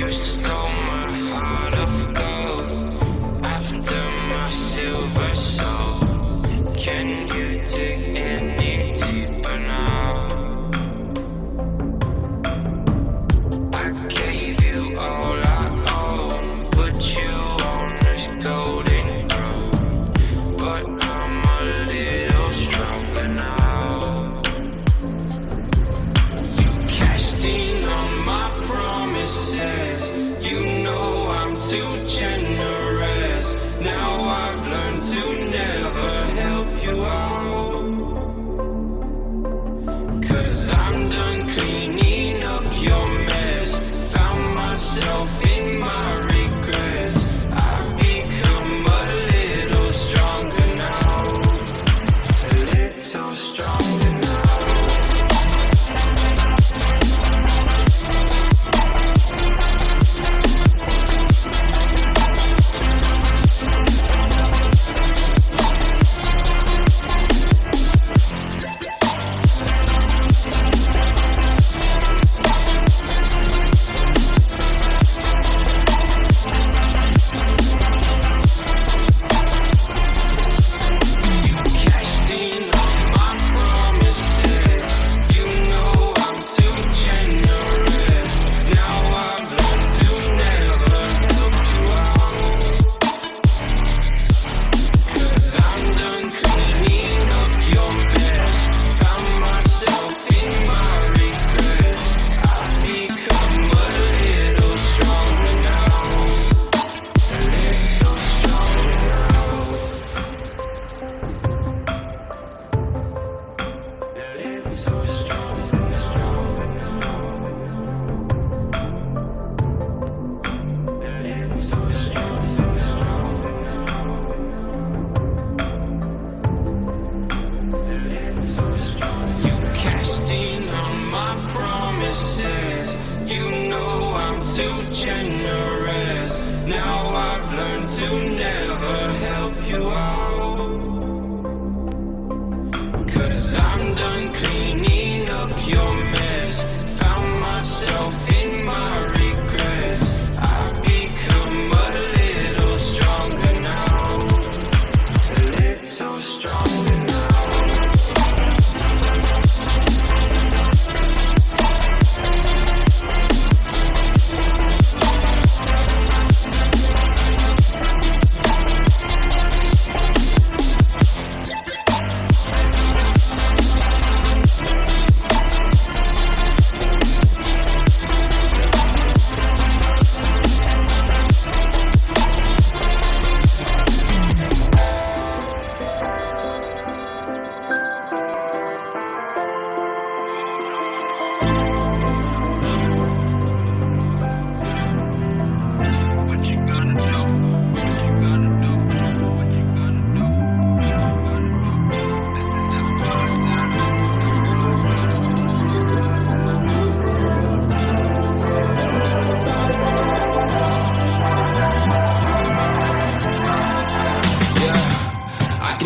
you stole my heart of gold after my silver soul. Can you dig any deeper now? I gave you all I own, put you on this golden throne, but I'm a little stronger now. You cashed in on my promises, you know I'm too generous. Now I've learned to never help you out, 'cause I'm done cleaning up your mess. Found myself in my regrets. I've become a little stronger now, a little stronger now. Too generous. Now I've learned to never help you out, 'cause I'm done cleaning up your mess. Found myself in my regrets. I've become a little stronger now, a little stronger now.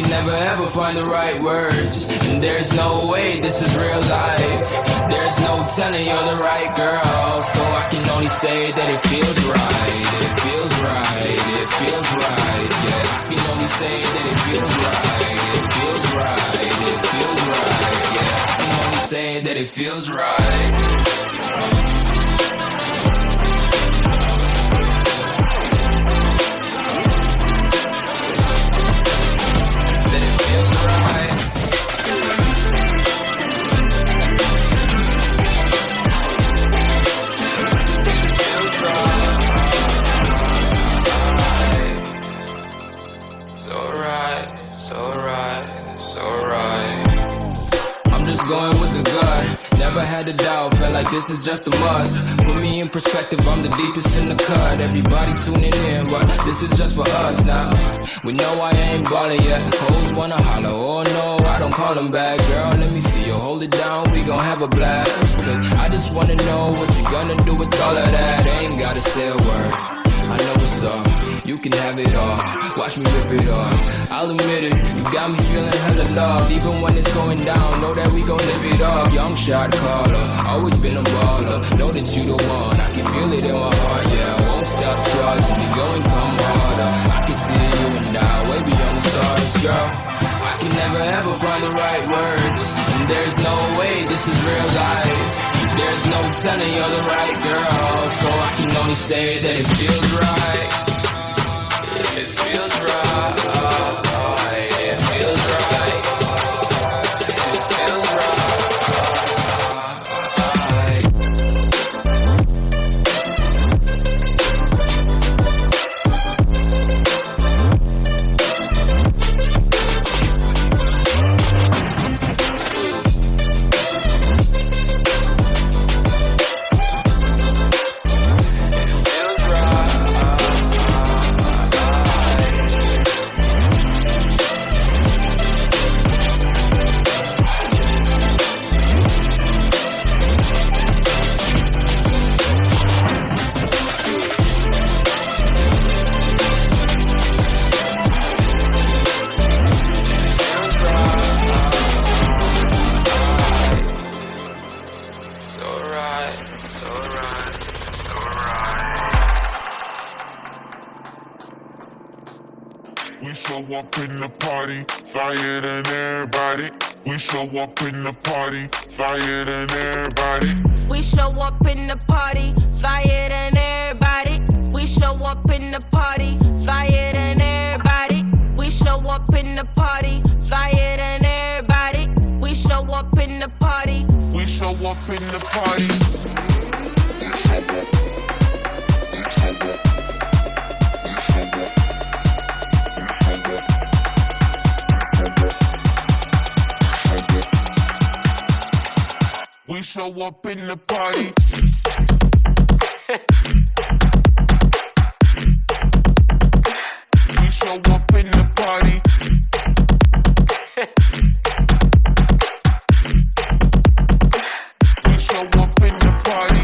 Never ever find the right words, and there's no way this is real life. There's no telling you're the right girl, so I can only say that it feels right. It feels right, it feels right, yeah. I can only say that it feels right. It feels right, it feels right, yeah. I can only say that it feels right. Going with the gut, never had a doubt, felt like this is just a must. Put me in perspective, I'm the deepest in the cut. Everybody tuning in, but this is just for us now. We know I ain't ballin' yet, hoes wanna holler, oh no, I don't call them back. Girl, let me see you hold it down, we gon' have a blast. 'Cause I just wanna know what you gonna do with all of that. Ain't gotta say a word, I know it's it's all. You can have it all, watch me rip it off. I'll admit it, you got me feeling hella loved. Even when it's going down, know that we gon' live it up. Young shot caller, always been a baller. Know that you the one, I can feel it in my heart, yeah. I won't stop charging me, go and come harder. I can see you and I, way beyond the stars, girl. I can never ever find the right words, and there's no way this is real life. There's no telling you're the right girl, so I can only say that it feels right. It feels right. It feels right. It feels right. Up in the party, flyer than everybody. We show up in the party, flyer than everybody. We show up in the party, flyer than everybody. We show up in the party, flyer than everybody. We show up in the party, flyer than everybody. We show up in the party. We show up in the party. We show up in the party. We show up in the party. We show up in the party.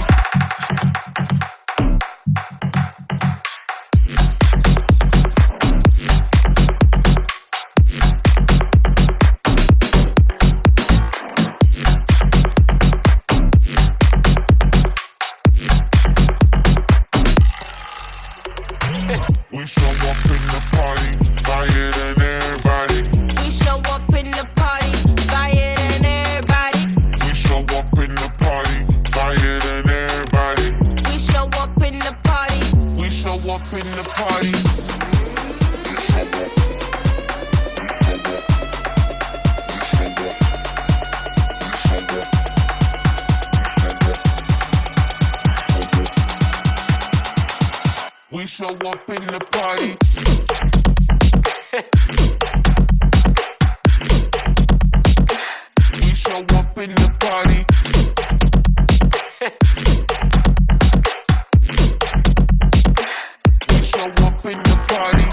We show up in the party, flyer than everybody. We show up in the party, flyer than everybody. We show up in the party, flyer than everybody. We show up in the party. We show up in the party. We show up in the party. We show up in the party. We show up in the party.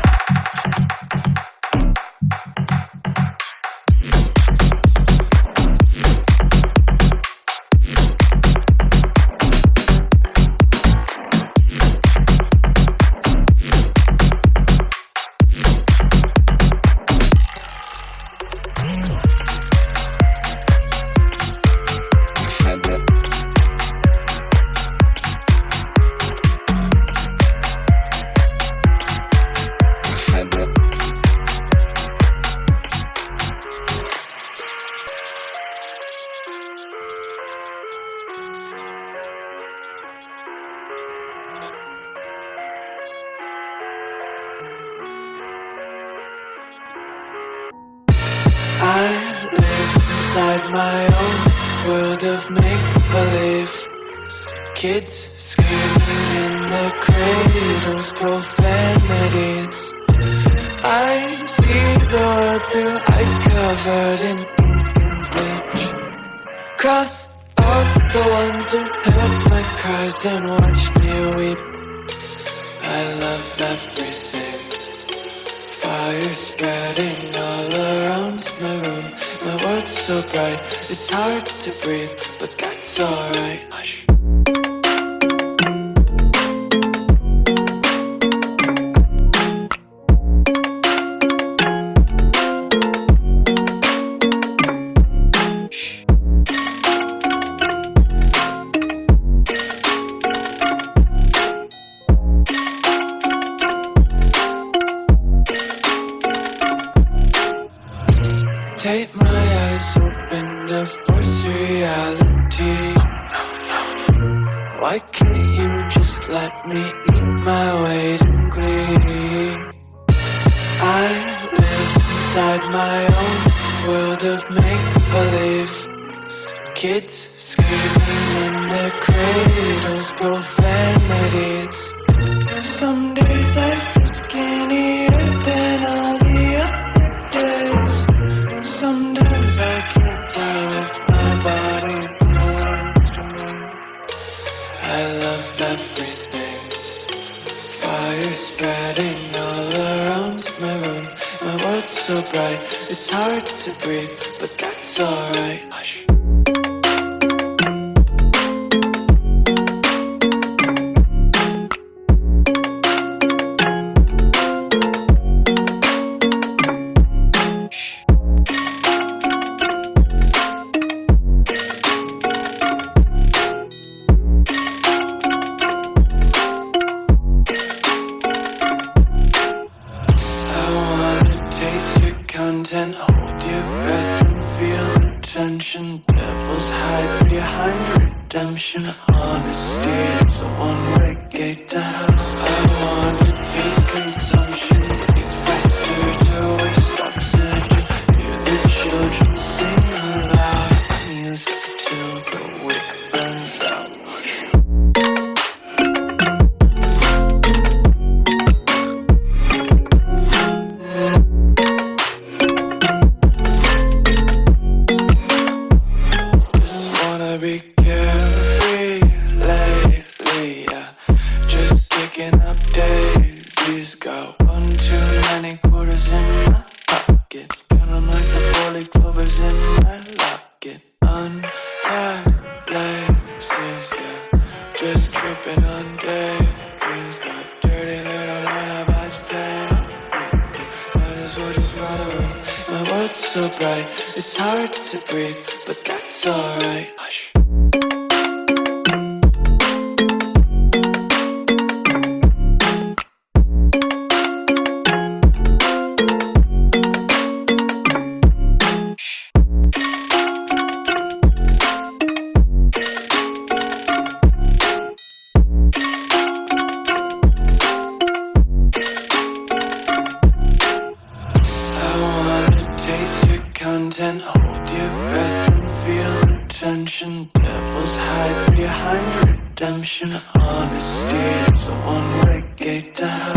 I live inside my own world of make-believe. Kids screaming in their cradles, profanities. I see the world through ice covered in ink and bleach. Cross out the ones who heard my cries and watch me weep. I love everything. Fire spreading all around my room. My world's so bright, it's hard to breathe, but that's alright. Hush. just let me eat my weight in glee. I live inside my own world of make-believe. Kids screaming in their cradles, profanities. Some days I feel skinnier than all the other days. Sometimes I can't tell if my body belongs to me. I love everything. Fire spreading all around my room. My world's so bright, it's hard to breathe, but that's alright. Hush. Content, hold your breath and feel the tension. Devils hide behind redemption. Honesty is a one-way gate to hell. I wanna taste consumption. Breathe faster to waste oxygen. Hear the children sing aloud. It's music till the wick burns out. Be carefree lately, yeah. Just kicking up daisies. Got one too many quarters in my pockets. Count 'em like the 4-leaf clovers in my locket. Untied laces, yeah. Just tripping on daydreams. Got dirty little lullabies playing on repeat. Might as well just run around. My world's so bright, it's hard to breathe, but that's alright. Hush. Content, hold your breath and feel the tension. Devils hide behind redemption. Honesty is a one-way gate to hell.